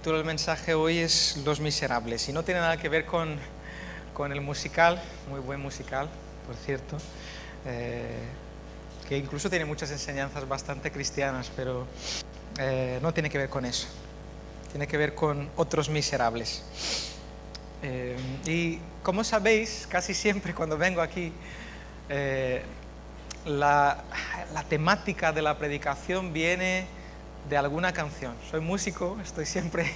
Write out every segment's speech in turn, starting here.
título del mensaje hoy es Los Miserables y no tiene nada que ver con el musical, muy buen musical, por cierto, que incluso tiene muchas enseñanzas bastante cristianas, pero no tiene que ver con eso, tiene que ver con otros miserables. Y como sabéis, casi siempre cuando vengo aquí, la temática de la predicación viene de alguna canción. Soy músico, estoy siempre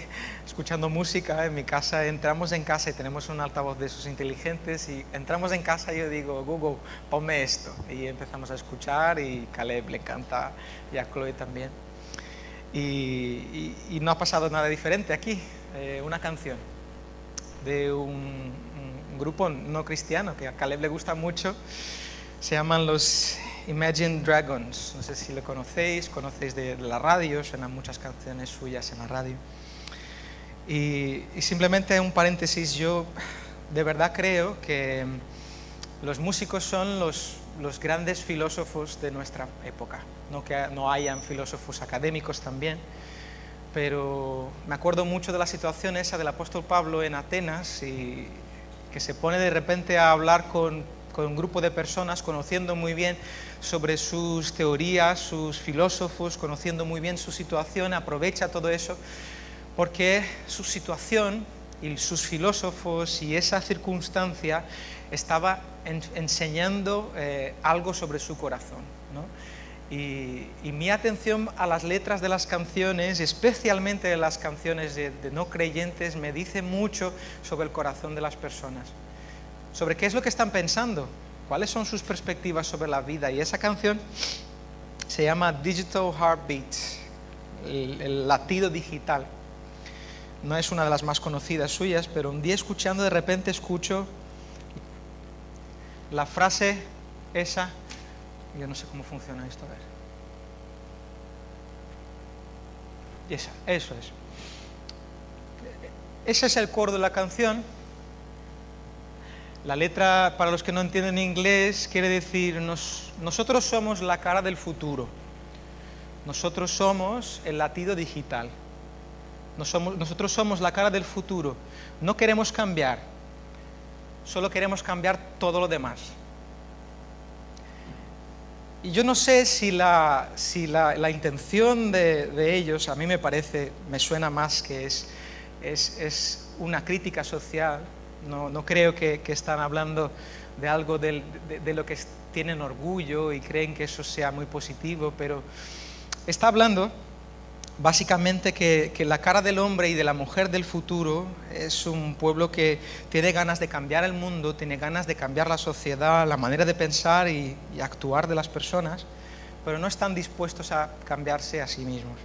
escuchando música. En mi casa, entramos en casa y tenemos un altavoz de esos inteligentes y entramos en casa y yo digo, Google, ponme esto. Y empezamos a escuchar y Caleb le encanta y a Chloe también. Y no ha pasado nada diferente aquí. Una canción de un grupo no cristiano que a Caleb le gusta mucho. Se llaman los Imagine Dragons. No sé si lo conocéis de la radio, suenan muchas canciones suyas en la radio. Y simplemente un paréntesis, yo de verdad creo que los músicos son los grandes filósofos de nuestra época. No que no hayan filósofos académicos también, pero me acuerdo mucho de la situación esa del apóstol Pablo en Atenas, y que se pone de repente a hablar con un grupo de personas, conociendo muy bien sobre sus teorías, sus filósofos, conociendo muy bien su situación, aprovecha todo eso, porque su situación y sus filósofos y esa circunstancia estaba enseñando algo sobre su corazón, ¿no? Y mi atención a las letras de las canciones, especialmente de las canciones de no creyentes, me dice mucho sobre el corazón de las personas, sobre qué es lo que están pensando, cuáles son sus perspectivas sobre la vida. Y esa canción se llama Digital Heartbeat, el latido digital. No es una de las más conocidas suyas, pero un día escuchando, de repente escucho la frase esa. Yo no sé cómo funciona esto, a ver. Eso es. Ese es el coro de la canción. La letra, para los que no entienden inglés, quiere decir, nosotros somos la cara del futuro. Nosotros somos el latido digital. Nosotros somos la cara del futuro. No queremos cambiar, solo queremos cambiar todo lo demás. Y yo no sé si la intención de ellos, a mí me suena más que es una crítica social. No creo que están hablando de algo de lo que tienen orgullo y creen que eso sea muy positivo, pero está hablando básicamente que la cara del hombre y de la mujer del futuro es un pueblo que tiene ganas de cambiar el mundo, tiene ganas de cambiar la sociedad, la manera de pensar y actuar de las personas, pero no están dispuestos a cambiarse a sí mismos.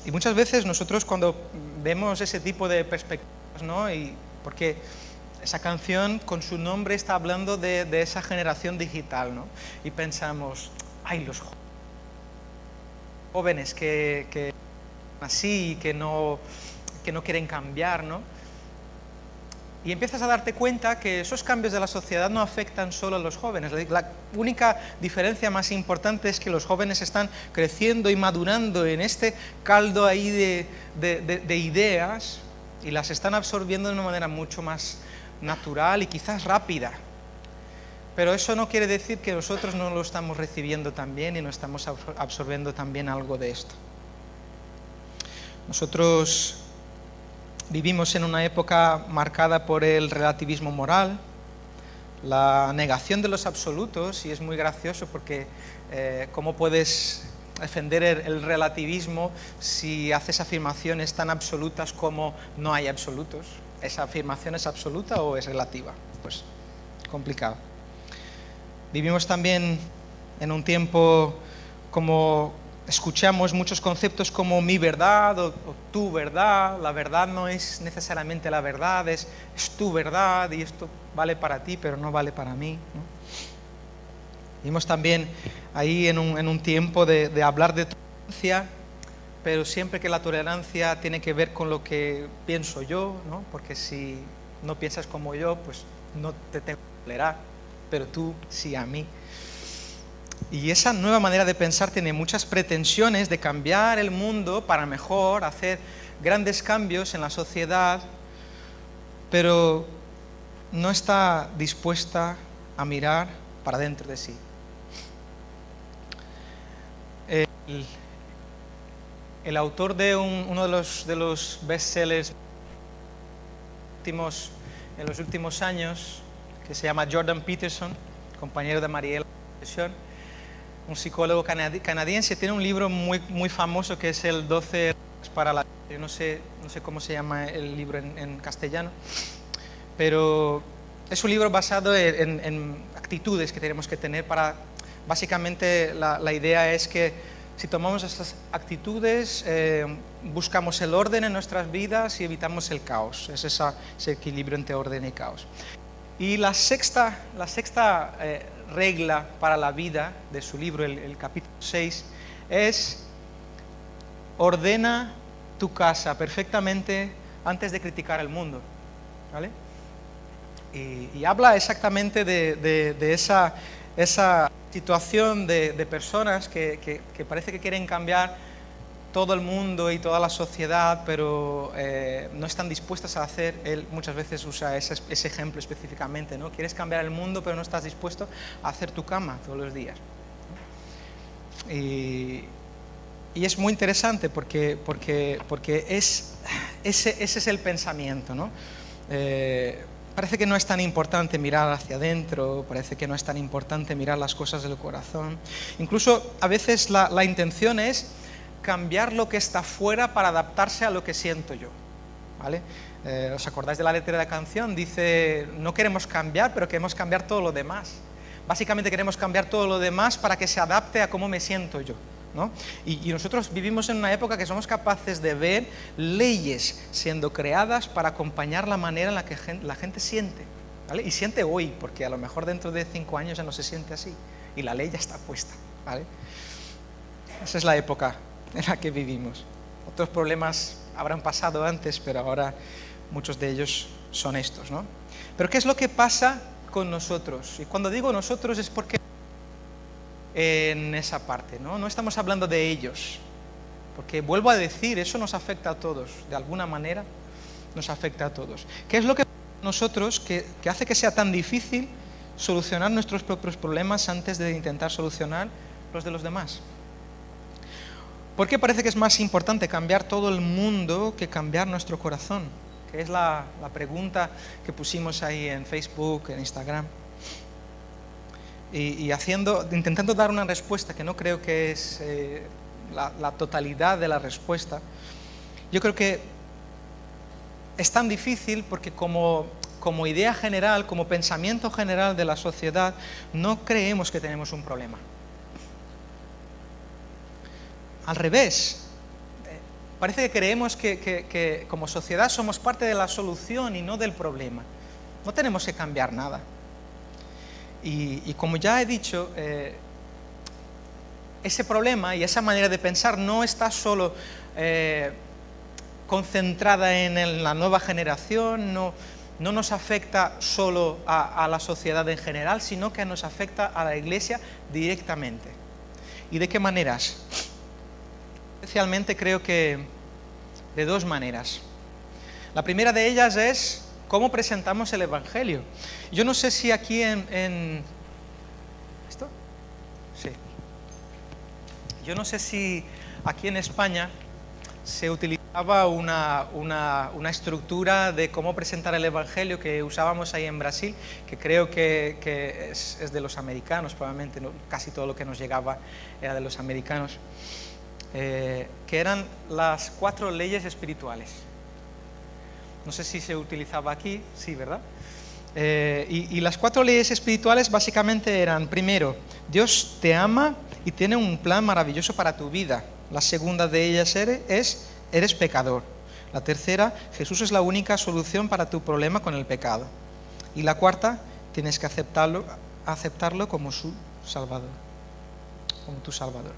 Y muchas veces nosotros cuando vemos ese tipo de perspectivas, ¿no? Y porque esa canción con su nombre está hablando de esa generación digital, ¿no? Y pensamos, ay, los jóvenes que así, que no quieren cambiar, ¿no? Y empiezas a darte cuenta que esos cambios de la sociedad no afectan solo a los jóvenes. La única diferencia más importante es que los jóvenes están creciendo y madurando en este caldo ahí de ideas, y las están absorbiendo de una manera mucho más natural y quizás rápida. Pero eso no quiere decir que nosotros no lo estamos recibiendo también y no estamos absorbiendo también algo de esto. Nosotros vivimos en una época marcada por el relativismo moral, la negación de los absolutos, y es muy gracioso porque ¿cómo puedes defender el relativismo si haces afirmaciones tan absolutas como no hay absolutos? ¿Esa afirmación es absoluta o es relativa? Pues complicado. Vivimos también en un tiempo como escuchamos muchos conceptos como mi verdad o tu verdad. La verdad no es necesariamente la verdad, es tu verdad, y esto vale para ti pero no vale para mí, ¿no? Vivimos también ahí en un tiempo de hablar de tolerancia, pero siempre que la tolerancia tiene que ver con lo que pienso yo, ¿no? Porque si no piensas como yo, pues no te tengo que tolerar, pero tú sí a mí. Y esa nueva manera de pensar tiene muchas pretensiones de cambiar el mundo para mejor, hacer grandes cambios en la sociedad, pero no está dispuesta a mirar para dentro de sí. El autor de uno de los bestsellers en los últimos años, que se llama Jordan Peterson, compañero de Mariela, un psicólogo canadiense, tiene un libro muy famoso que es el 12 para la... Yo no sé cómo se llama el libro en castellano, pero es un libro basado en actitudes que tenemos que tener para... Básicamente la idea es que si tomamos estas actitudes, buscamos el orden en nuestras vidas y evitamos el caos. Es ese equilibrio entre orden y caos. Y la sexta regla para la vida de su libro, el capítulo 6, es: ordena tu casa perfectamente antes de criticar el mundo. ¿Vale? Y habla exactamente de esa situación de personas que parece que quieren cambiar todo el mundo y toda la sociedad, pero no están dispuestas a hacer. Él muchas veces usa ese ejemplo específicamente, ¿no? Quieres cambiar el mundo, pero no estás dispuesto a hacer tu cama todos los días. Y es muy interesante porque ese es el pensamiento, ¿no? Parece que no es tan importante mirar hacia adentro, parece que no es tan importante mirar las cosas del corazón. Incluso a veces la intención es cambiar lo que está fuera para adaptarse a lo que siento yo. ¿Vale? ¿Os acordáis de la letra de la canción? Dice, no queremos cambiar, pero queremos cambiar todo lo demás. Básicamente queremos cambiar todo lo demás para que se adapte a cómo me siento yo, ¿no? Y nosotros vivimos en una época que somos capaces de ver leyes siendo creadas para acompañar la manera en la que la gente siente, ¿vale? Y siente hoy, porque a lo mejor dentro de 5 años ya no se siente así, y la ley ya está puesta, ¿vale? Esa es la época en la que vivimos. Otros problemas habrán pasado antes, pero ahora muchos de ellos son estos, ¿no? Pero ¿qué es lo que pasa con nosotros? Y cuando digo nosotros es porque en esa parte, ¿no? No estamos hablando de ellos, porque vuelvo a decir, eso nos afecta a todos, de alguna manera nos afecta a todos. ¿Qué es lo que pasa con nosotros que hace que sea tan difícil solucionar nuestros propios problemas antes de intentar solucionar los de los demás? ¿Por qué parece que es más importante cambiar todo el mundo que cambiar nuestro corazón? Que es la pregunta que pusimos ahí en Facebook, en Instagram. Y intentando dar una respuesta que no creo que es la totalidad de la respuesta. Yo creo que es tan difícil porque como idea general, como pensamiento general de la sociedad, no creemos que tenemos un problema. Al revés, parece que creemos que como sociedad somos parte de la solución y no del problema. No tenemos que cambiar nada. Y como ya he dicho, ese problema y esa manera de pensar no está solo concentrada en la nueva generación, no nos afecta solo a la sociedad en general, sino que nos afecta a la Iglesia directamente. ¿Y de qué maneras? Especialmente creo que de 2 maneras. La primera de ellas es cómo presentamos el Evangelio. Yo no sé si aquí ¿esto? Sí. Yo no sé si aquí en España se utilizaba una estructura de cómo presentar el Evangelio que usábamos ahí en Brasil, que creo que es de los americanos, probablemente, ¿no? Casi todo lo que nos llegaba era de los americanos, que eran las 4 leyes espirituales. No sé si se utilizaba aquí, sí, ¿verdad? Y las 4 leyes espirituales básicamente eran: primero, Dios te ama y tiene un plan maravilloso para tu vida. La segunda de ellas eres pecador. La tercera, Jesús es la única solución para tu problema con el pecado. Y la cuarta, tienes que aceptarlo como su Salvador, como tu Salvador.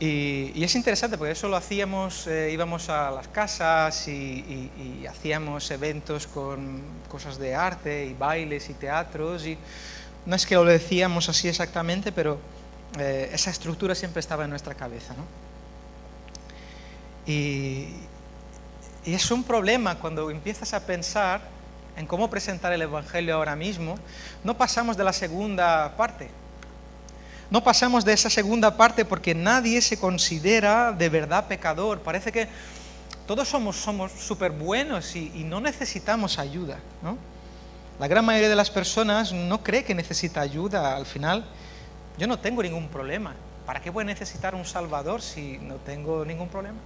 Y es interesante porque eso lo hacíamos, íbamos a las casas y hacíamos eventos con cosas de arte y bailes y teatros, y No es que lo decíamos así exactamente, pero esa estructura siempre estaba en nuestra cabeza, ¿no? Y es un problema cuando empiezas a pensar en cómo presentar el Evangelio ahora mismo. No pasamos de la segunda parte. No pasamos de esa segunda parte porque nadie se considera de verdad pecador. Parece que todos somos súper buenos y no necesitamos ayuda, ¿no? La gran mayoría de las personas no cree que necesita ayuda. Al final, yo no tengo ningún problema. ¿Para qué voy a necesitar un Salvador si no tengo ningún problema?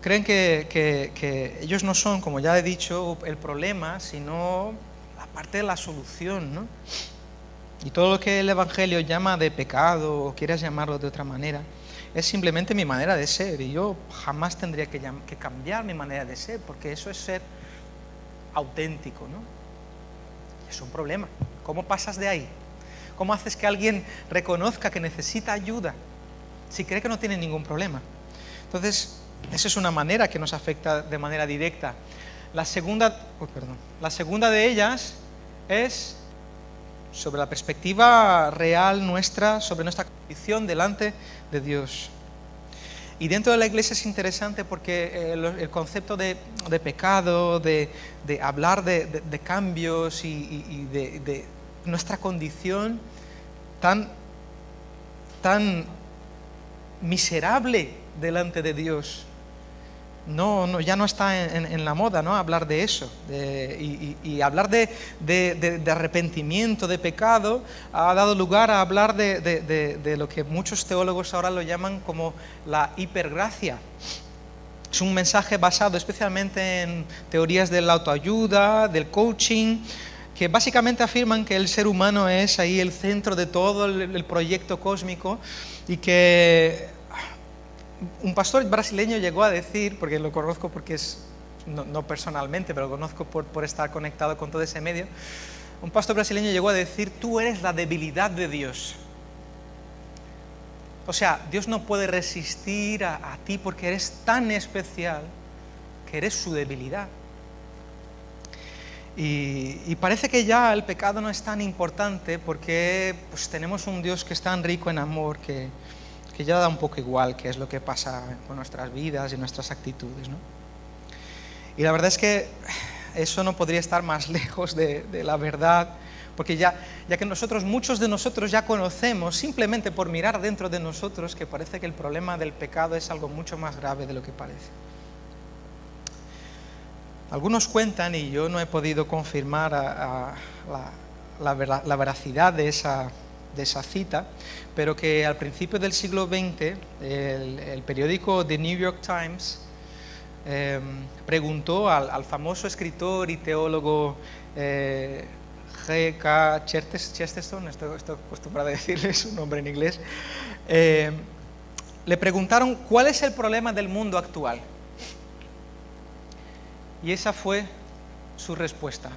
Creen que ellos no son, como ya he dicho, el problema, sino la parte de la solución, ¿no? Y todo lo que el Evangelio llama de pecado, o quieras llamarlo de otra manera, es simplemente mi manera de ser. Y yo jamás tendría que cambiar mi manera de ser, porque eso es ser auténtico, ¿no? Es un problema. ¿Cómo pasas de ahí? ¿Cómo haces que alguien reconozca que necesita ayuda si cree que no tiene ningún problema? Entonces, esa es una manera que nos afecta de manera directa. La segunda de ellas es sobre la perspectiva real nuestra, sobre nuestra condición delante de Dios. Y dentro de la iglesia es interesante porque el concepto de pecado, de hablar de cambios y de nuestra condición tan miserable delante de Dios, ya no está en la moda, ¿no? Hablar de eso. Y hablar de arrepentimiento, de pecado, ha dado lugar a hablar de lo que muchos teólogos ahora lo llaman como la hipergracia. Es un mensaje basado especialmente en teorías de la autoayuda, del coaching, que básicamente afirman que el ser humano es ahí el centro de todo el proyecto cósmico, y que un pastor brasileño llegó a decir, porque lo conozco porque no personalmente, pero lo conozco por estar conectado con todo ese medio, un pastor brasileño llegó a decir: tú eres la debilidad de Dios. O sea, Dios no puede resistir a ti porque eres tan especial que eres su debilidad. Y parece que ya el pecado no es tan importante porque pues, tenemos un Dios que es tan rico en amor que ya da un poco igual qué es lo que pasa con nuestras vidas y nuestras actitudes, ¿no? Y la verdad es que eso no podría estar más lejos de la verdad, porque ya que muchos de nosotros ya conocemos, simplemente por mirar dentro de nosotros, que parece que el problema del pecado es algo mucho más grave de lo que parece. Algunos cuentan, y yo no he podido confirmar la veracidad de esa cita, pero que al principio del siglo XX el periódico The New York Times preguntó al famoso escritor y teólogo G.K. Chesterton, estoy acostumbrado a decirle su nombre en inglés, le preguntaron cuál es el problema del mundo actual. Y esa fue su respuesta: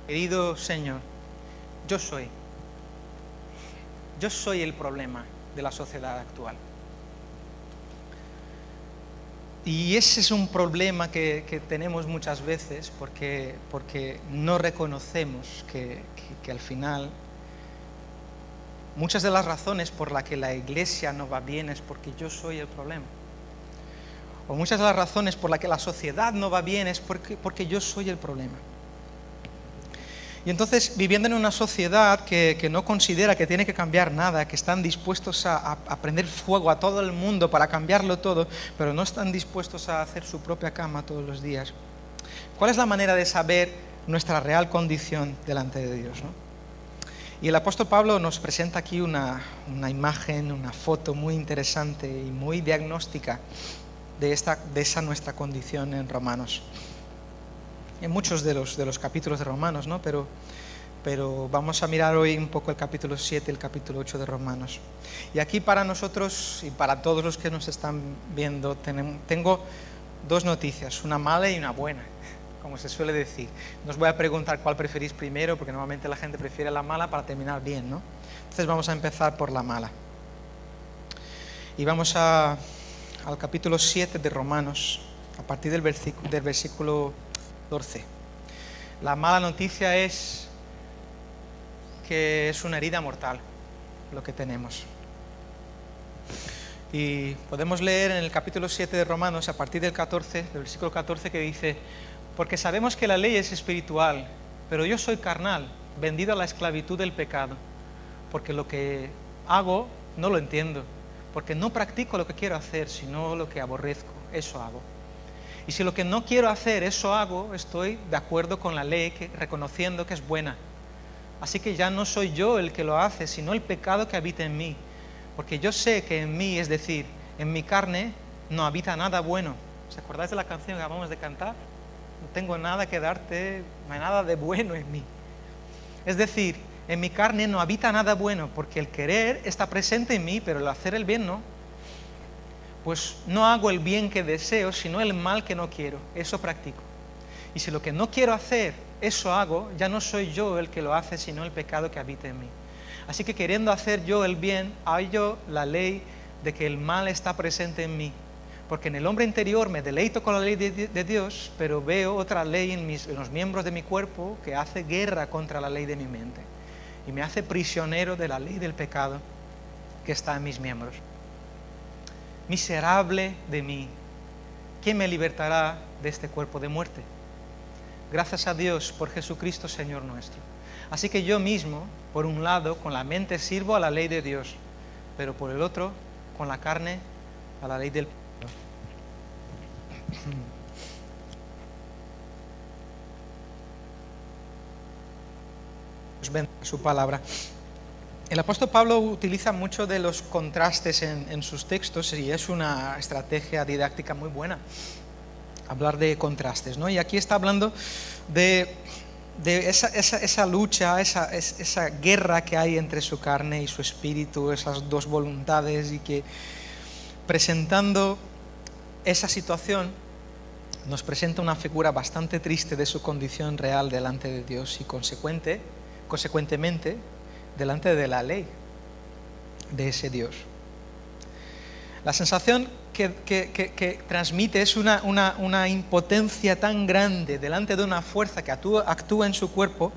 querido Señor, yo soy el problema de la sociedad actual. Y ese es un problema que tenemos muchas veces porque no reconocemos que al final muchas de las razones por las que la iglesia no va bien es porque yo soy el problema. O muchas de las razones por las que la sociedad no va bien es porque yo soy el problema. Y entonces, viviendo en una sociedad que no considera que tiene que cambiar nada, que están dispuestos a prender fuego a todo el mundo para cambiarlo todo, pero no están dispuestos a hacer su propia cama todos los días, ¿cuál es la manera de saber nuestra real condición delante de Dios, ¿no? Y el apóstol Pablo nos presenta aquí una imagen, una foto muy interesante y muy diagnóstica de esa nuestra condición en Romanos. En muchos de los capítulos de Romanos, ¿no? Pero vamos a mirar hoy un poco el capítulo 7 y el capítulo 8 de Romanos. Y aquí para nosotros y para todos los que nos están viendo tengo dos noticias, una mala y una buena, como se suele decir. No os voy a preguntar cuál preferís primero, porque normalmente la gente prefiere la mala para terminar bien, ¿no? Entonces vamos a empezar por la mala. Y vamos al capítulo 7 de Romanos, a partir del versículo 14. La mala noticia es que es una herida mortal lo que tenemos. Y podemos leer en el capítulo 7 de Romanos, a partir del versículo 14, que dice: porque sabemos que la ley es espiritual, pero yo soy carnal, vendido a la esclavitud del pecado, porque lo que hago no lo entiendo, porque no practico lo que quiero hacer, sino lo que aborrezco, eso hago. Y si lo que no quiero hacer, eso hago, estoy de acuerdo con la ley, reconociendo que es buena. Así que ya no soy yo el que lo hace, sino el pecado que habita en mí. Porque yo sé que en mí, es decir, en mi carne, no habita nada bueno. ¿Os acordáis de la canción que acabamos de cantar? No tengo nada que darte, no hay nada de bueno en mí. Es decir, en mi carne no habita nada bueno, porque el querer está presente en mí, pero el hacer el bien no. Pues no hago el bien que deseo, sino el mal que no quiero. Eso practico. Y si lo que no quiero hacer, eso hago, ya no soy yo el que lo hace, sino el pecado que habita en mí. Así que queriendo hacer yo el bien, hallo la ley de que el mal está presente en mí. Porque en el hombre interior me deleito con la ley de Dios, pero veo otra ley en los miembros de mi cuerpo que hace guerra contra la ley de mi mente. Y me hace prisionero de la ley del pecado que está en mis miembros. Miserable de mí, ¿quién me libertará de este cuerpo de muerte? Gracias a Dios por Jesucristo Señor nuestro. Así que yo mismo, por un lado, con la mente sirvo a la ley de Dios, pero por el otro, con la carne, a la ley del pecado. Dios bendiga su palabra. El apóstol Pablo utiliza mucho de los contrastes en sus textos y es una estrategia didáctica muy buena hablar de contrastes, ¿no? Y aquí está hablando de esa lucha, esa guerra que hay entre su carne y su espíritu, esas dos voluntades, y que presentando esa situación nos presenta una figura bastante triste de su condición real delante de Dios y consecuentemente delante de la ley de ese Dios. La sensación que transmite es una impotencia tan grande delante de una fuerza que actúa en su cuerpo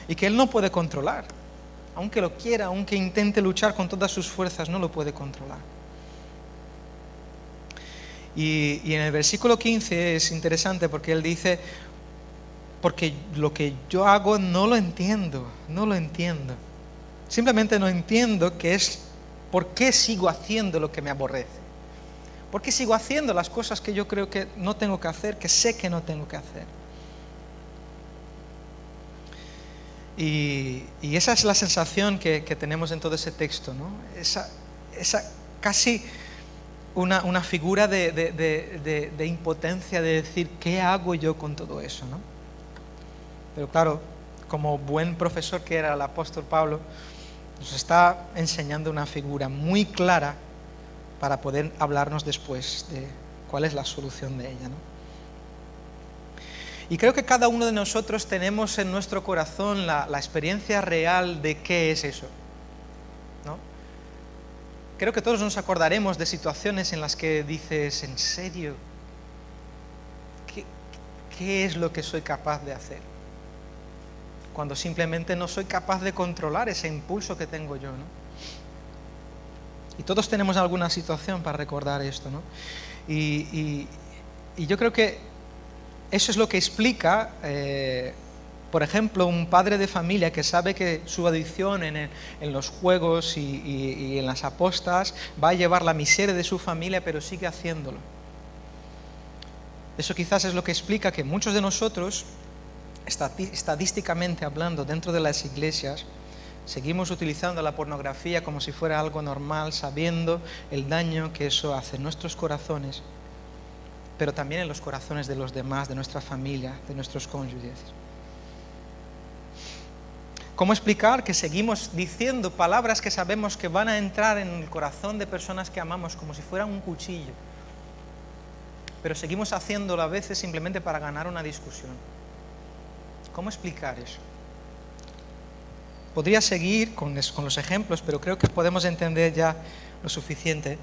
y que él no puede controlar. Aunque lo quiera, aunque intente luchar con todas sus fuerzas, no lo puede controlar. Y en el versículo 15 es interesante porque él dice: porque lo que yo hago no lo entiendo. Simplemente no entiendo por qué sigo haciendo lo que me aborrece. ¿Por qué sigo haciendo las cosas que yo creo que no tengo que hacer, que sé que no tengo que hacer? Y esa es la sensación que tenemos en todo ese texto, ¿no? Esa casi una figura de impotencia, de decir, ¿qué hago yo con todo eso, ¿no? Pero claro, como buen profesor que era el apóstol Pablo, nos está enseñando una figura muy clara para poder hablarnos después de cuál es la solución de ella, ¿no? Y creo que cada uno de nosotros tenemos en nuestro corazón la experiencia real de qué es eso, ¿no? Creo que todos nos acordaremos de situaciones en las que dices, ¿en serio? ¿Qué es lo que soy capaz de hacer? Cuando simplemente no soy capaz de controlar ese impulso que tengo yo, ¿no? Y todos tenemos alguna situación para recordar esto, ¿no? Y yo creo que eso es lo que explica, por ejemplo, un padre de familia que sabe que su adicción en los juegos y en las apostas va a llevar la miseria de su familia, pero sigue haciéndolo. Eso quizás es lo que explica que muchos de nosotros, estadísticamente hablando, dentro de las iglesias, seguimos utilizando la pornografía como si fuera algo normal, sabiendo el daño que eso hace en nuestros corazones, pero también en los corazones de los demás, de nuestra familia, de nuestros cónyuges. ¿Cómo explicar que seguimos diciendo palabras que sabemos que van a entrar en el corazón de personas que amamos como si fueran un cuchillo, pero seguimos haciéndolo a veces simplemente para ganar una discusión? ¿Cómo explicar eso? Podría seguir con los ejemplos, pero creo que podemos entender ya lo suficiente.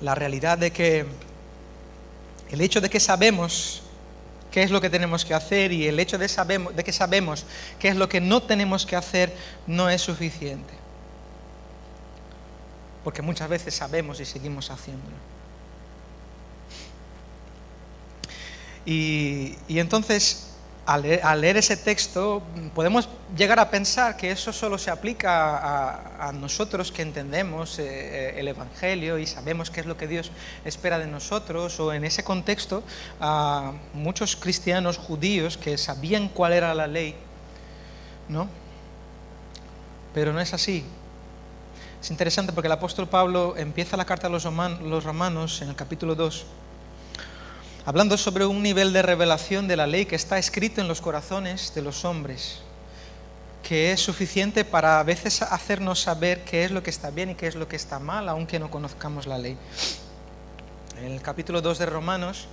La realidad de que el hecho de que sabemos qué es lo que tenemos que hacer, y el hecho de que sabemos qué es lo que no tenemos que hacer no es suficiente. Porque muchas veces sabemos y seguimos haciéndolo. Y entonces, al leer ese texto, podemos llegar a pensar que eso solo se aplica a nosotros que entendemos el Evangelio y sabemos qué es lo que Dios espera de nosotros, o en ese contexto a muchos cristianos judíos que sabían cuál era la ley, ¿no? Pero no es así. Es interesante porque el apóstol Pablo empieza la carta a los romanos en el capítulo 2, hablando sobre un nivel de revelación de la ley que está escrito en los corazones de los hombres, que es suficiente para a veces hacernos saber qué es lo que está bien y qué es lo que está mal, aunque no conozcamos la ley. En el capítulo 2 de Romanos,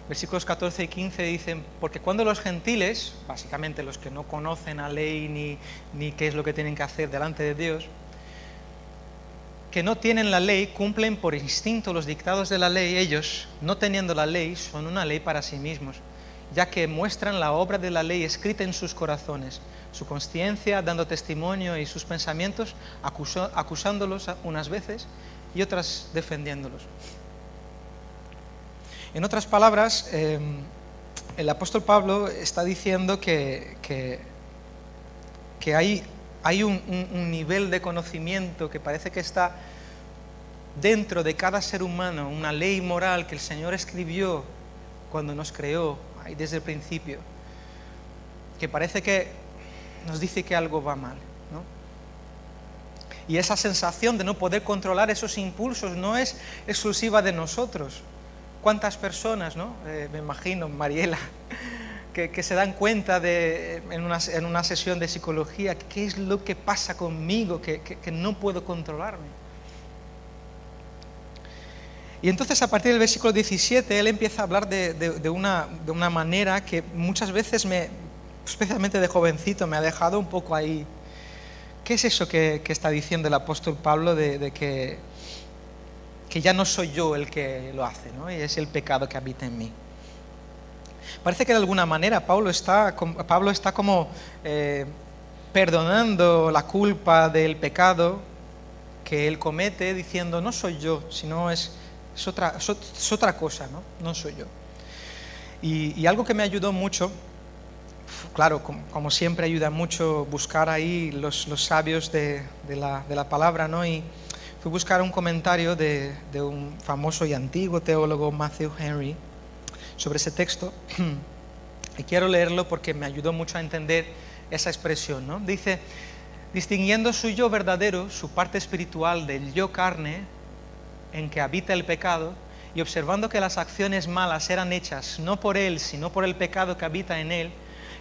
versículos 14 y 15 dicen: porque cuando los gentiles, básicamente los que no conocen la ley ni qué es lo que tienen que hacer delante de Dios, que no tienen la ley, cumplen por instinto los dictados de la ley, ellos, no teniendo la ley, son una ley para sí mismos, ya que muestran la obra de la ley escrita en sus corazones, su conciencia dando testimonio y sus pensamientos acusándolos unas veces y otras defendiéndolos. En otras palabras, el apóstol Pablo está diciendo que hay un nivel de conocimiento que parece que está dentro de cada ser humano, una ley moral que el Señor escribió cuando nos creó, ahí desde el principio, que parece que nos dice que algo va mal, ¿no? Y esa sensación de no poder controlar esos impulsos no es exclusiva de nosotros. ¿Cuántas personas, ¿no? Me imagino, Mariela, que se dan cuenta en una sesión de psicología, qué es lo que pasa conmigo, que no puedo controlarme. Y entonces, a partir del versículo 17, él empieza a hablar de una manera que muchas veces, especialmente de jovencito, me ha dejado un poco ahí. ¿Qué es eso que está diciendo el apóstol Pablo de que ya no soy yo el que lo hace, ¿no? Y es el pecado que habita en mí? Parece que de alguna manera Pablo está como perdonando la culpa del pecado que él comete, diciendo: no soy yo, sino es otra cosa, ¿no? No soy yo. Y algo que me ayudó mucho, claro, como siempre ayuda mucho buscar ahí los sabios de la palabra, ¿no? Y fui a buscar un comentario de un famoso y antiguo teólogo, Matthew Henry, sobre ese texto, y quiero leerlo porque me ayudó mucho a entender esa expresión, ¿no? Dice: distinguiendo su yo verdadero, su parte espiritual del yo carne, en que habita el pecado, y observando que las acciones malas eran hechas no por él, sino por el pecado que habita en él,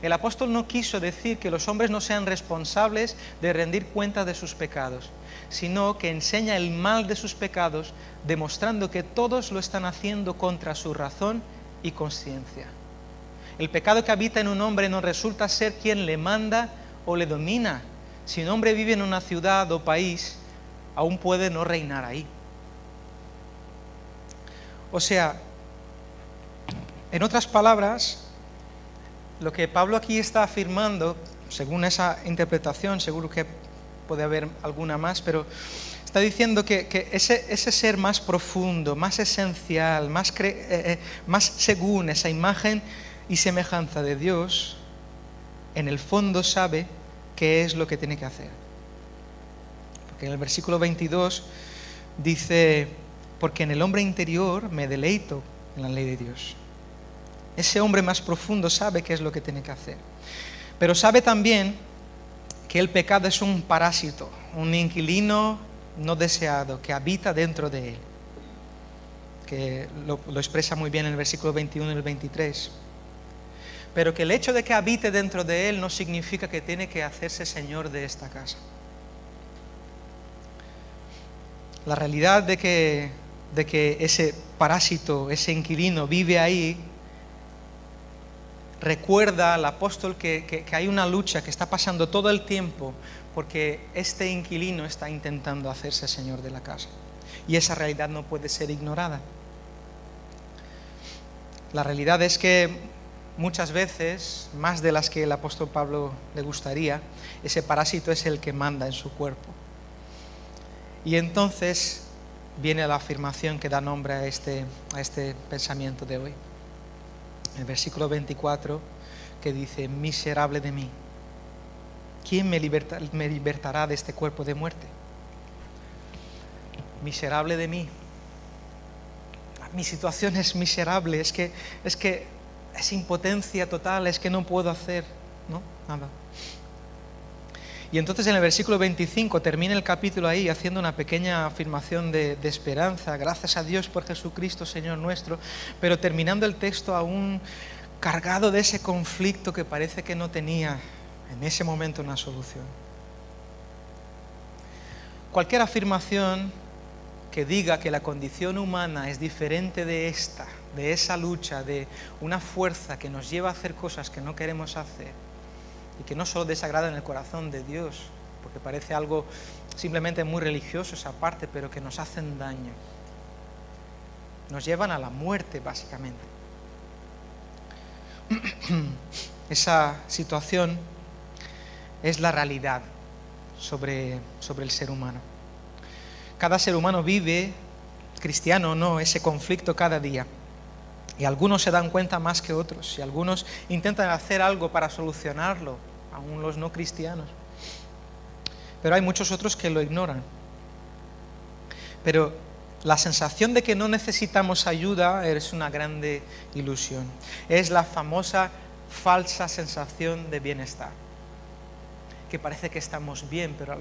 el apóstol no quiso decir que los hombres no sean responsables de rendir cuenta de sus pecados, sino que enseña el mal de sus pecados, demostrando que todos lo están haciendo contra su razón y conciencia. El pecado que habita en un hombre no resulta ser quien le manda o le domina. Si un hombre vive en una ciudad o país, aún puede no reinar ahí. O sea, en otras palabras, lo que Pablo aquí está afirmando, según esa interpretación, seguro que puede haber alguna más, pero está diciendo que ese ser más profundo, más esencial, más según esa imagen y semejanza de Dios, en el fondo sabe qué es lo que tiene que hacer. Porque en el versículo 22 dice: porque en el hombre interior me deleito en la ley de Dios. Ese hombre más profundo sabe qué es lo que tiene que hacer. Pero sabe también que el pecado es un parásito, un inquilino no deseado que habita dentro de él. Que lo expresa muy bien en el versículo 21 y el 23. Pero que el hecho de que habite dentro de él no significa que tiene que hacerse señor de esta casa. La realidad de que ese parásito, ese inquilino vive ahí, recuerda al apóstol que hay una lucha que está pasando todo el tiempo, porque este inquilino está intentando hacerse señor de la casa. Y esa realidad no puede ser ignorada. La realidad es que muchas veces, más de las que el apóstol Pablo le gustaría, ese parásito es el que manda en su cuerpo. Y entonces viene la afirmación que da nombre a este pensamiento de hoy. El versículo 24 que dice: miserable de mí, ¿quién me libertará de este cuerpo de muerte? Miserable de mí. Mi situación es miserable, es que es impotencia total, es que no puedo hacer, ¿no? Nada. Y entonces en el versículo 25 termina el capítulo ahí haciendo una pequeña afirmación de esperanza. Gracias a Dios por Jesucristo, Señor nuestro. Pero terminando el texto aún cargado de ese conflicto que parece que no tenía en ese momento una solución. Cualquier afirmación que diga que la condición humana es diferente de esa lucha, de una fuerza que nos lleva a hacer cosas que no queremos hacer, y que no solo desagrada en el corazón de Dios, porque parece algo simplemente muy religioso esa parte, pero que nos hacen daño. Nos llevan a la muerte, básicamente. Esa situación es la realidad sobre el ser humano. Cada ser humano vive, cristiano o no, ese conflicto cada día. Y algunos se dan cuenta más que otros, y algunos intentan hacer algo para solucionarlo, aún los no cristianos. Pero hay muchos otros que lo ignoran. Pero la sensación de que no necesitamos ayuda es una grande ilusión. Es la famosa falsa sensación de bienestar, que parece que estamos bien, pero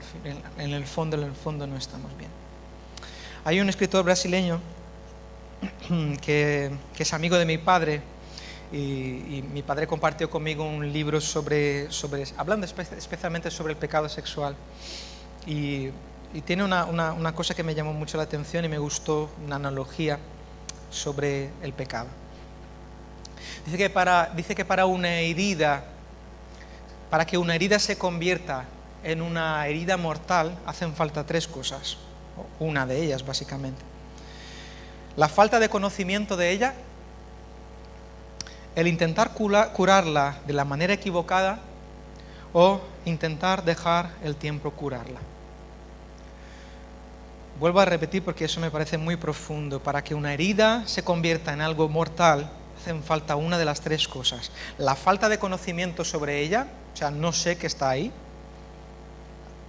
en el fondo no estamos bien. Hay un escritor brasileño que es amigo de mi padre, y mi padre compartió conmigo un libro hablando especialmente sobre el pecado sexual, y tiene una cosa que me llamó mucho la atención y me gustó, una analogía sobre el pecado. Dice que para que una herida se convierta en una herida mortal hacen falta 3 cosas, una de ellas básicamente: la falta de conocimiento de ella, el intentar curarla de la manera equivocada, o intentar dejar el tiempo curarla. Vuelvo a repetir porque eso me parece muy profundo. Para que una herida se convierta en algo mortal, hacen falta una de las 3 cosas: la falta de conocimiento sobre ella, o sea, no sé que está ahí.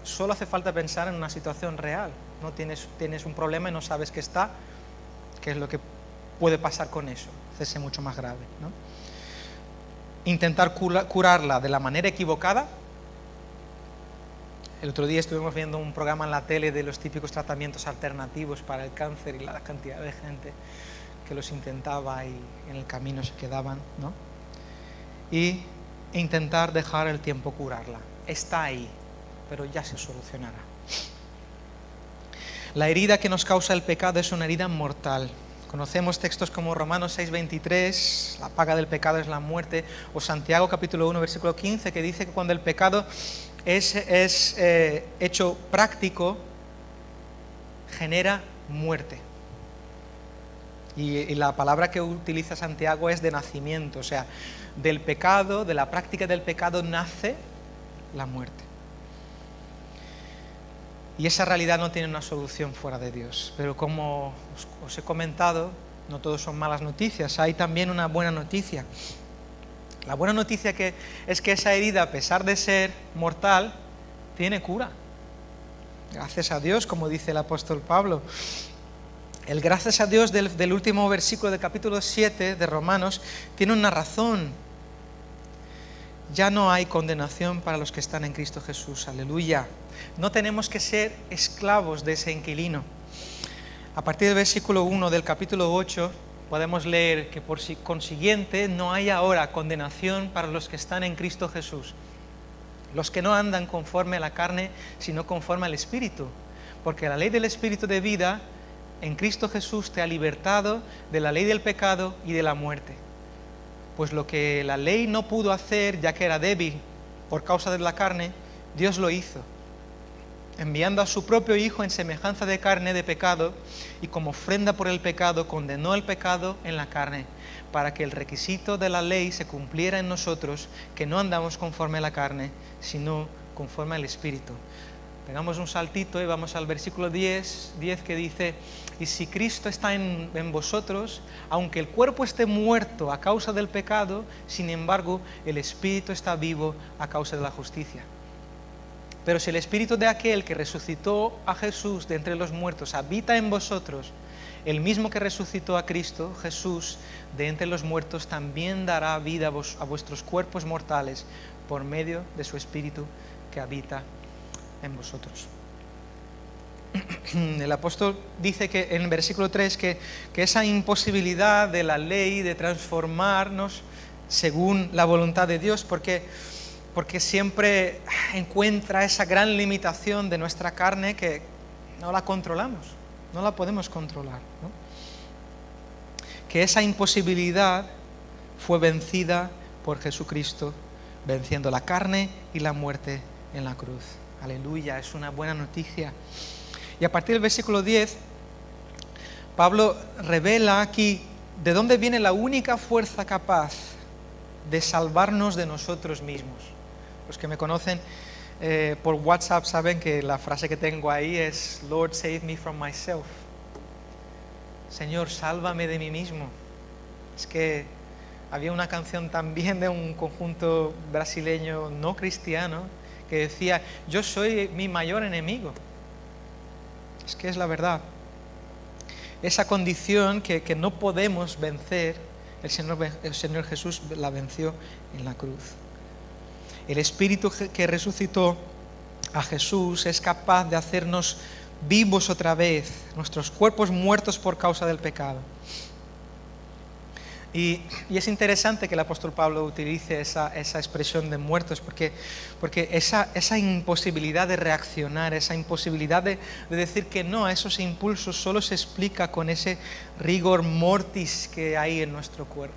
Solo hace falta pensar en una situación real. No tienes un problema y no sabes que está, qué es lo que puede pasar con eso, hacerse mucho más grave, ¿no? Intentar curarla de la manera equivocada. El otro día estuvimos viendo un programa en la tele de los típicos tratamientos alternativos para el cáncer y la cantidad de gente que los intentaba y en el camino se quedaban, ¿no? Y intentar dejar el tiempo curarla. Está ahí, pero ya se solucionará. La herida que nos causa el pecado es una herida mortal. Conocemos textos como Romanos 6:23, la paga del pecado es la muerte, o Santiago capítulo 1, versículo 15, que dice que cuando el pecado es hecho práctico, genera muerte. Y la palabra que utiliza Santiago es de nacimiento, o sea, del pecado, de la práctica del pecado nace la muerte. Y esa realidad no tiene una solución fuera de Dios. Pero como os he comentado, no todos son malas noticias, hay también una buena noticia. La buena noticia es que esa herida, a pesar de ser mortal, tiene cura. Gracias a Dios, como dice el apóstol Pablo. El gracias a Dios del último versículo del capítulo 7 de Romanos tiene una razón. Ya no hay condenación para los que están en Cristo Jesús. Aleluya. No tenemos que ser esclavos de ese inquilino. A partir del versículo 1 del capítulo 8 podemos leer que por consiguiente no hay ahora condenación para los que están en Cristo Jesús. Los que no andan conforme a la carne, sino conforme al Espíritu. Porque la ley del Espíritu de vida en Cristo Jesús te ha libertado de la ley del pecado y de la muerte. Pues lo que la ley no pudo hacer, ya que era débil por causa de la carne, Dios lo hizo. enviando a su propio Hijo en semejanza de carne de pecado, y como ofrenda por el pecado, condenó el pecado en la carne, para que el requisito de la ley se cumpliera en nosotros, que no andamos conforme a la carne, sino conforme al Espíritu. Pegamos un saltito y vamos al versículo 10 que dice: y si Cristo está en vosotros, aunque el cuerpo esté muerto a causa del pecado, sin embargo el Espíritu está vivo a causa de la justicia. Pero si el Espíritu de aquel que resucitó a Jesús de entre los muertos habita en vosotros, el mismo que resucitó a Cristo Jesús de entre los muertos también dará vida a vuestros cuerpos mortales por medio de su Espíritu que habita en vosotros. El apóstol dice que en el versículo 3 que esa imposibilidad de la ley de transformarnos según la voluntad de Dios, porque siempre encuentra esa gran limitación de nuestra carne que no la controlamos, no la podemos controlar, ¿no? Que esa imposibilidad fue vencida por Jesucristo, venciendo la carne y la muerte en la cruz. Aleluya, es una buena noticia. Y a partir del versículo 10, Pablo revela aquí de dónde viene la única fuerza capaz de salvarnos de nosotros mismos. Los que me conocen por WhatsApp saben que la frase que tengo ahí es: Lord, save me from myself. Señor, sálvame de mí mismo. Es que había una canción también de un conjunto brasileño no cristiano que decía: yo soy mi mayor enemigo. Es que es la verdad. Esa condición que no podemos vencer, el Señor Jesús la venció en la cruz. El Espíritu que resucitó a Jesús es capaz de hacernos vivos otra vez, nuestros cuerpos muertos por causa del pecado. Y es interesante que el apóstol Pablo utilice esa expresión de muertos, porque esa imposibilidad de reaccionar, esa imposibilidad de decir que no a esos impulsos, solo se explica con ese rigor mortis que hay en nuestro cuerpo.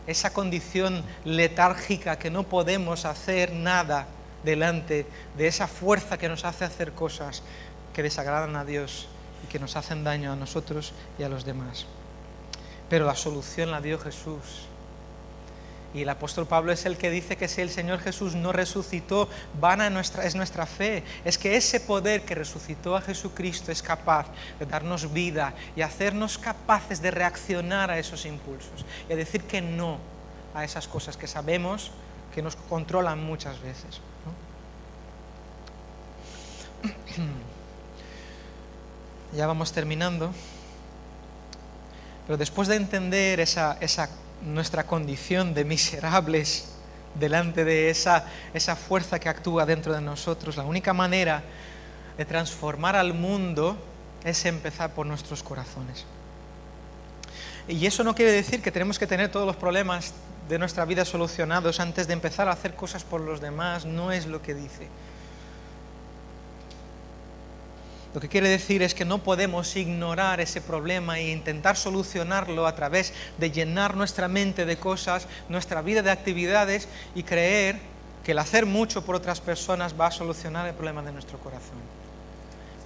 Esa condición letárgica que no podemos hacer nada delante de esa fuerza que nos hace hacer cosas que desagradan a Dios y que nos hacen daño a nosotros y a los demás. Pero la solución la dio Jesús. Y el apóstol Pablo es el que dice que si el Señor Jesús no resucitó, vana es nuestra fe. Es que ese poder que resucitó a Jesucristo es capaz de darnos vida y hacernos capaces de reaccionar a esos impulsos y a decir que no a esas cosas que sabemos que nos controlan muchas veces, ¿no? Ya vamos terminando. Pero después de entender esa nuestra condición de miserables delante de esa fuerza que actúa dentro de nosotros, la única manera de transformar al mundo es empezar por nuestros corazones. Y eso no quiere decir que tenemos que tener todos los problemas de nuestra vida solucionados antes de empezar a hacer cosas por los demás, no es lo que dice. Lo que quiere decir es que no podemos ignorar ese problema e intentar solucionarlo a través de llenar nuestra mente de cosas, nuestra vida de actividades y creer que el hacer mucho por otras personas va a solucionar el problema de nuestro corazón.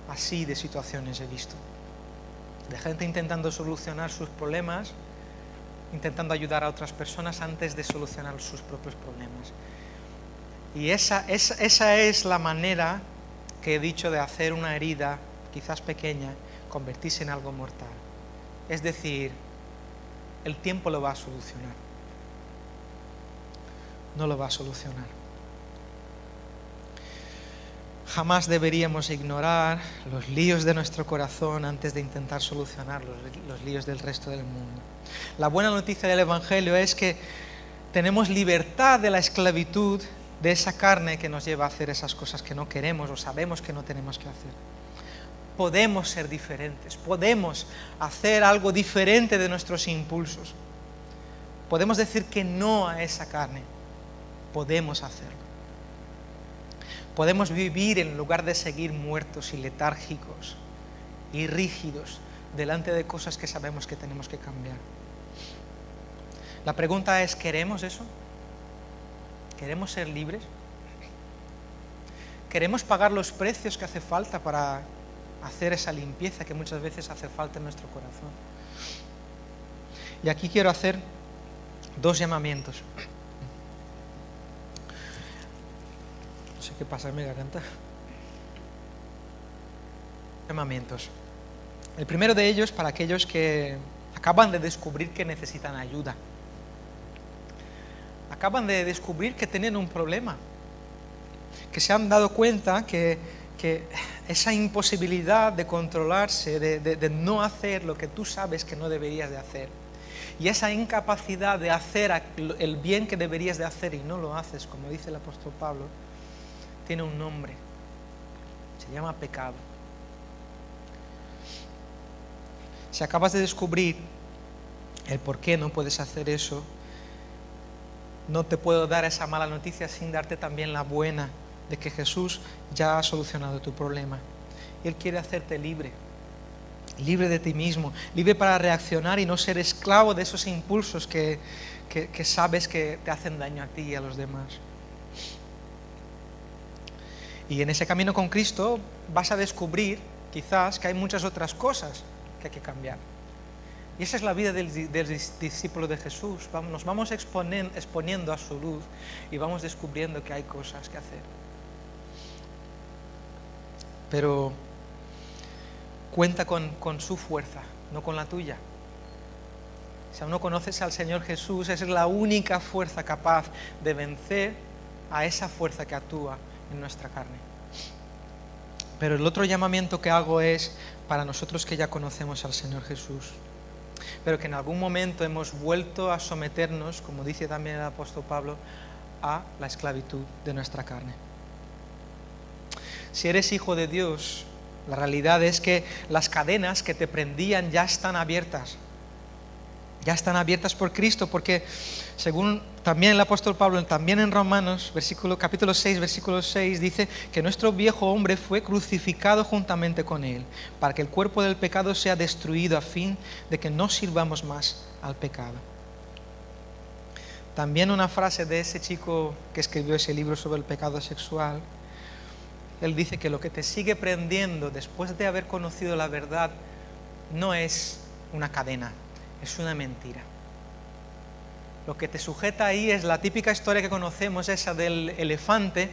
Así de situaciones he visto. De gente intentando solucionar sus problemas, intentando ayudar a otras personas antes de solucionar sus propios problemas. Y esa es la manera que he dicho de hacer una herida, quizás pequeña, convertirse en algo mortal. Es decir, el tiempo lo va a solucionar. No lo va a solucionar. Jamás deberíamos ignorar los líos de nuestro corazón antes de intentar solucionar los líos del resto del mundo. La buena noticia del Evangelio es que tenemos libertad de la esclavitud de esa carne que nos lleva a hacer esas cosas que no queremos o sabemos que no tenemos que hacer. Podemos ser diferentes, podemos hacer algo diferente de nuestros impulsos. Podemos decir que no a esa carne, podemos hacerlo. Podemos vivir en lugar de seguir muertos y letárgicos y rígidos delante de cosas que sabemos que tenemos que cambiar. La pregunta es, ¿queremos eso? ¿Queremos ser libres? queremos pagar los precios que hace falta para hacer esa limpieza que muchas veces hace falta en nuestro corazón. Y aquí quiero hacer 2 llamamientos. No sé qué pasa en mi garganta. Llamamientos. El primero de ellos para aquellos que acaban de descubrir que necesitan ayuda. Acaban de descubrir que tienen un problema. Que se han dado cuenta que esa imposibilidad de controlarse, de no hacer lo que tú sabes que no deberías de hacer, y esa incapacidad de hacer el bien que deberías de hacer y no lo haces, como dice el apóstol Pablo, tiene un nombre, se llama pecado. Si acabas de descubrir el por qué no puedes hacer eso, no te puedo dar esa mala noticia sin darte también la buena, de que Jesús ya ha solucionado tu problema. Él quiere hacerte libre, libre de ti mismo, libre para reaccionar y no ser esclavo de esos impulsos que sabes que te hacen daño a ti y a los demás. Y en ese camino con Cristo vas a descubrir quizás que hay muchas otras cosas que hay que cambiar. Y esa es la vida del discípulo de Jesús. Nos vamos exponiendo a su luz y vamos descubriendo que hay cosas que hacer. Pero cuenta con su fuerza, no con la tuya. Si aún no conoces al Señor Jesús, esa es la única fuerza capaz de vencer a esa fuerza que actúa en nuestra carne. Pero el otro llamamiento que hago es para nosotros que ya conocemos al Señor Jesús, pero que en algún momento hemos vuelto a someternos, como dice también el apóstol Pablo, a la esclavitud de nuestra carne. Si eres hijo de Dios, la realidad es que las cadenas que te prendían ya están abiertas. Ya están abiertas por Cristo, porque según también el apóstol Pablo, también en Romanos, capítulo 6, versículo 6, dice que nuestro viejo hombre fue crucificado juntamente con él, para que el cuerpo del pecado sea destruido a fin de que no sirvamos más al pecado. También una frase de ese chico que escribió ese libro sobre el pecado sexual. Él dice que lo que te sigue prendiendo después de haber conocido la verdad no es una cadena, es una mentira. Lo que te sujeta ahí es la típica historia que conocemos, esa del elefante.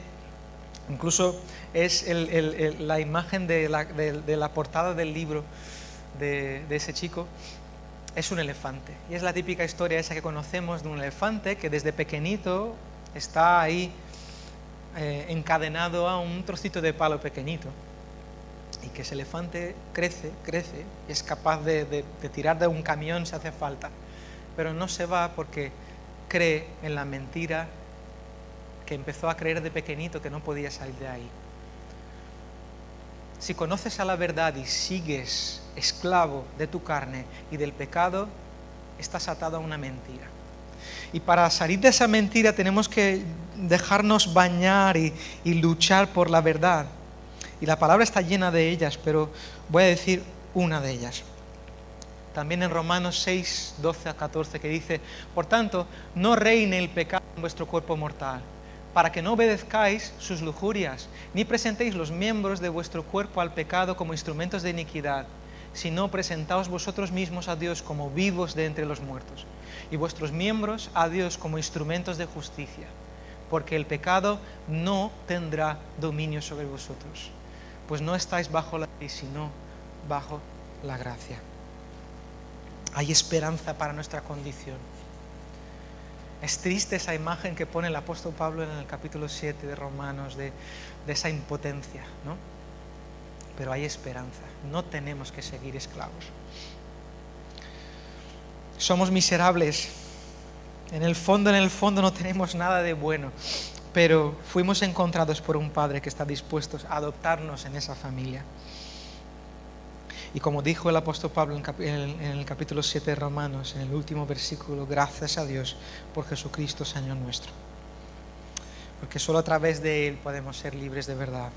Incluso es la imagen de la portada del libro de ese chico. Es un elefante. Y es la típica historia esa que conocemos de un elefante que desde pequeñito está ahí encadenado a un trocito de palo pequeñito, y que ese elefante crece y es capaz de tirar de un camión si hace falta, pero no se va porque cree en la mentira que empezó a creer de pequeñito, que no podía salir de ahí. Si conoces a la verdad y sigues esclavo de tu carne y del pecado, estás atado a una mentira. Y para salir de esa mentira tenemos que dejarnos bañar y luchar por la verdad. Y la palabra está llena de ellas, pero voy a decir una de ellas. También en Romanos 6, 12 a 14, que dice: por tanto, no reine el pecado en vuestro cuerpo mortal, para que no obedezcáis sus lujurias, ni presentéis los miembros de vuestro cuerpo al pecado como instrumentos de iniquidad, sino presentaos vosotros mismos a Dios como vivos de entre los muertos, y vuestros miembros a Dios como instrumentos de justicia, porque el pecado no tendrá dominio sobre vosotros, pues no estáis bajo la ley, sino bajo la gracia. Hay esperanza para nuestra condición. Es triste esa imagen que pone el apóstol Pablo en el capítulo 7 de Romanos, de esa impotencia, ¿no? Pero hay esperanza, no tenemos que seguir esclavos. Somos miserables, en el fondo no tenemos nada de bueno, pero fuimos encontrados por un Padre que está dispuesto a adoptarnos en esa familia. Y como dijo el apóstol Pablo en el capítulo 7 de Romanos, en el último versículo: gracias a Dios por Jesucristo, Señor nuestro. Porque solo a través de Él podemos ser libres de verdad.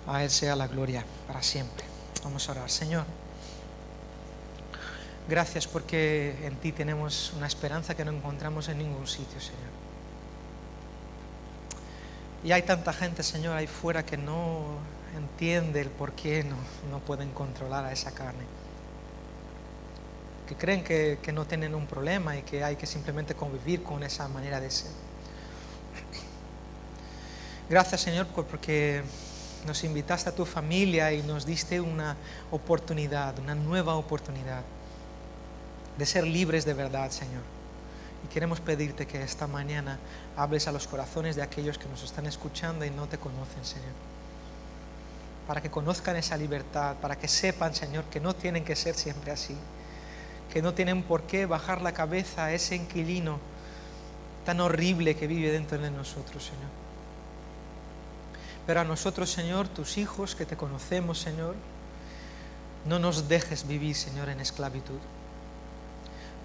A Él sea la gloria para siempre. Vamos a orar. Señor, gracias porque en ti tenemos una esperanza que no encontramos en ningún sitio, Señor. Y hay tanta gente, Señor, ahí fuera que no entiende el por qué no pueden controlar a esa carne. Que creen que no tienen un problema y que hay que simplemente convivir con esa manera de ser. Gracias, Señor, porque nos invitaste a tu familia y nos diste una oportunidad, una nueva oportunidad de ser libres de verdad, Señor. Y queremos pedirte que esta mañana hables a los corazones de aquellos que nos están escuchando y no te conocen, Señor. Para que conozcan esa libertad, para que sepan, Señor, que no tienen que ser siempre así. Que no tienen por qué bajar la cabeza a ese inquilino tan horrible que vive dentro de nosotros, Señor. Pero a nosotros, Señor, tus hijos que te conocemos, Señor, no nos dejes vivir, Señor, en esclavitud.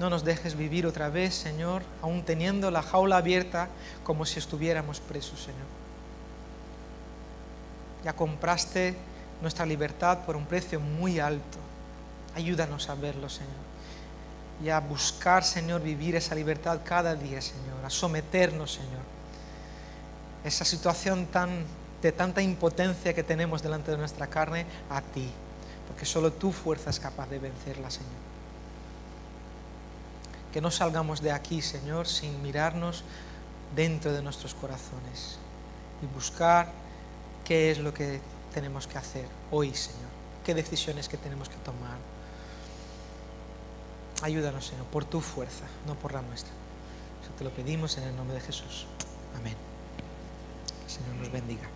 No nos dejes vivir otra vez, Señor, aún teniendo la jaula abierta como si estuviéramos presos, Señor. Ya compraste nuestra libertad por un precio muy alto. Ayúdanos a verlo, Señor. Y a buscar, Señor, vivir esa libertad cada día, Señor. A someternos, Señor. Esa situación de tanta impotencia que tenemos delante de nuestra carne, a ti. Porque solo tu fuerza es capaz de vencerla, Señor. Que no salgamos de aquí, Señor, sin mirarnos dentro de nuestros corazones y buscar qué es lo que tenemos que hacer hoy, Señor. Qué decisiones que tenemos que tomar. Ayúdanos, Señor, por tu fuerza, no por la nuestra. Eso te lo pedimos en el nombre de Jesús. Amén. Que el Señor nos bendiga.